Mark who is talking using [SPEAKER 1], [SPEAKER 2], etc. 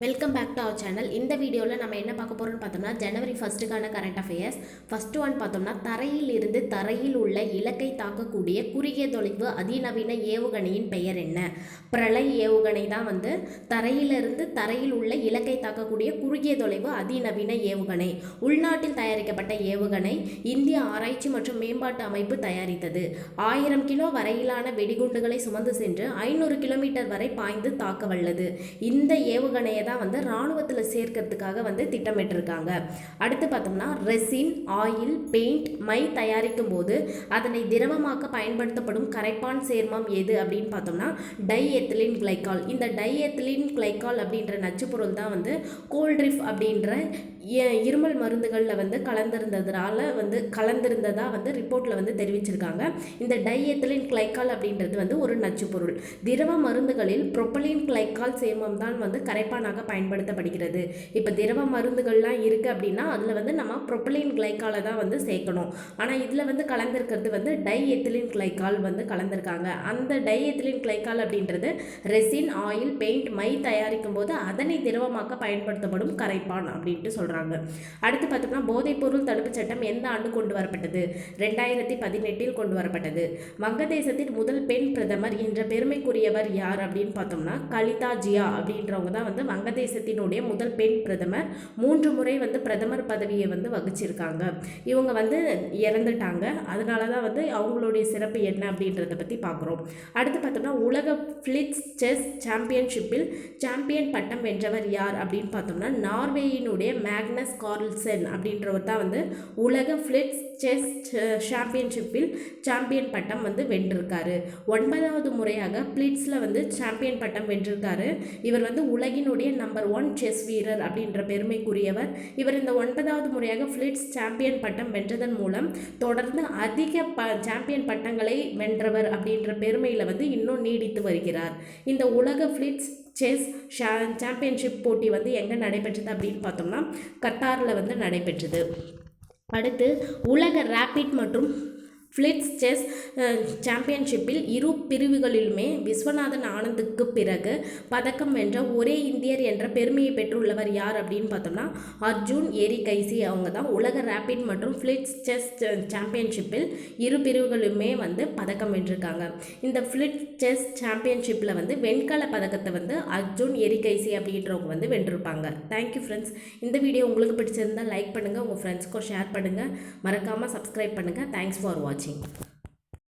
[SPEAKER 1] Welcome back to our channel. இந்த வீடியோவில் நம்ம என்ன பார்க்க போகிறோம்னு பார்த்தோம்னா ஜனவரி ஃபஸ்ட்டுக்கான கரண்ட் அஃபேர்ஸ். ஃபஸ்ட்டு ஒன் பார்த்தோம்னா தரையில் இருந்து தரையில் உள்ள இலக்கை தாக்கக்கூடிய குறுகிய தொலைவு அதிநவீன ஏவுகணையின் பெயர் என்ன? பிரளய் ஏவுகணை தான் தரையிலிருந்து தரையில் உள்ள இலக்கை தாக்கக்கூடிய குறுகிய தொலைவு அதிநவீன ஏவுகணை. உள்நாட்டில் தயாரிக்கப்பட்ட ஏவுகணை இந்திய ஆராய்ச்சி மற்றும் மேம்பாட்டு அமைப்பு தயாரித்தது. 1000 கிலோ வரையிலான வெடிகுண்டுகளை சுமந்து சென்று 500 கிலோமீட்டர் வரை பாய்ந்து தாக்க வல்லது. இந்த ஏவுகணையை தான் ராணுவத்தில் சேர்க்கிறதுக்காக திட்டமிட்டிருக்காங்க. அடுத்து பார்த்தோம்னா ரெசின், ஆயில், பெயிண்ட், மை தயாரிக்கும் போது அதனை திரவமாக்க பயன்படுத்தப்படும் கரைப்பான் சேர்மம் எது அப்படின்னு பார்த்தோம்னா டை எத்திலீன் கிளைக்கால். இந்த டை எத்திலீன் கிளைக்கால் அப்படின்ற நச்சுப்பொருள் தான் கோல்ட்ரிஃப் அப்படின்ற இருமல் மருந்துகளில் கலந்திருந்ததா ரிப்போர்ட்டில் தெரிவிச்சிருக்காங்க. இந்த டை எத்திலீன் கிளைக்கால் அப்படின்றது ஒரு நச்சுப்பொருள். திரவ மருந்துகளில் புரோப்பலின் கிளைக்கால் சேர்மம் தான் கரைப்பானாக பயன்படுத்தப்படுகிறது. இப்போ திரவ மருந்துகள்லாம் இருக்குது அப்படின்னா அதில் நம்ம புரோப்பலின் கிளைக்காலை தான் சேர்க்கணும். ஆனால் இதில் கலந்திருக்கிறது டை எத்திலீன் கிளைக்கால் கலந்திருக்காங்க. அந்த டை எத்திலீன் கிளைக்கால் அப்படின்றது ரெசின், ஆயில், பெயிண்ட், மை தயாரிக்கும் போது அதனை திரவமாக்க பயன்படுத்தப்படும் கரைப்பான் அப்படின்ட்டு சொல்கிறாங்க. அடுத்து பார்த்தோம்னா போதைப்பொருள் தடுப்பு சட்டம் எந்த ஆண்டு கொண்டு வரப்பட்டது? 2018 கொண்டு வரப்பட்டது. வங்கதேசத்தின் முதல் பெண் பிரதமர் என்ற பெருமைக்குரியவர் யார் அப்படின்னு பார்த்தோம்னா கலிதா ஜியா அப்படின்றவங்க தான் வங்கதேசத்தினுடைய முதல் பெண் பிரதமர். 3 முறை பிரதமர் பதவியை வகிச்சிருக்காங்க. இவங்க இறந்துட்டாங்க. அதனால தான் அவங்களுடைய சிறப்பு என்ன அப்படின்றத பற்றி பார்க்குறோம். அடுத்து பார்த்தோம்னா உலக ஃபிளிட்ஸ் செஸ் சாம்பியன்ஷிப்பில் சாம்பியன் பட்டம் வென்றவர் யார் அப்படின்னு பார்த்தோம்னா நார்வேயினுடைய மேக்னஸ் கார்ல்சன் அப்படின்றவர் தான் உலக ஃபிளிட்ஸ் செஸ் சாம்பியன்ஷிப்பில் சாம்பியன் பட்டம் வென்றிருக்காரு. 9வது முறையாக பிளிட்ஸில் சாம்பியன் பட்டம் வென்றிருக்காரு. இவர் உலகினுடைய நம்பர் 1 செஸ் வீரர் அப்படின்ற பெருமைக்குரியவர். இவர் இந்த 9வது முறையாக பிளிட்ஸ் சாம்பியன் பட்டம் வென்றதன் மூலம் தொடர்ந்து அதிக சாம்பியன் பட்டங்களை வென்றவர் அப்படின்ற பெருமையில் இன்னும் நீடித்து வருகிறார். இந்த உலக பிளிட்ஸ் செஸ் சாம்பியன்ஷிப் போட்டி எங்கே நடைபெற்றது அப்படின்னு பார்த்தோம்னா கத்தாரில் நடைபெற்றது. அடுத்து உலக ரேபிட் மற்றும் ஃபிளிட்ஸ் செஸ் சாம்பியன்ஷிப்பில் இரு பிரிவுகளிலுமே விஸ்வநாதன் ஆனந்துக்கு பிறகு பதக்கம் வென்ற ஒரே இந்தியர் என்ற பெருமையை பெற்றுள்ளவர் யார் அப்படின்னு பார்த்தோம்னா அர்ஜுன் எரிகைசி. அவங்க தான் உலக ரேபிட் மற்றும் ஃபிளிட்ஸ் செஸ் சாம்பியன்ஷிப்பில் இரு பிரிவுகளுமே பதக்கம் வென்றிருக்காங்க. இந்த ஃபிளிட்ஸ் செஸ் சாம்பியன்ஷிப்பில் வெண்கல பதக்கத்தை அர்ஜுன் எரிகைசி அப்படின்றவங்க வென்றிருப்பாங்க. Thank you friends. இந்த வீடியோ உங்களுக்கு பிடிச்சிருந்தால் லைக் பண்ணுங்கள், உங்கள் ஃப்ரெண்ட்ஸ்க்கும் ஷேர் பண்ணுங்கள், மறக்காமல் சப்ஸ்கிரைப் பண்ணுங்கள். தேங்க்ஸ் ஃபார் வாட்சிங்.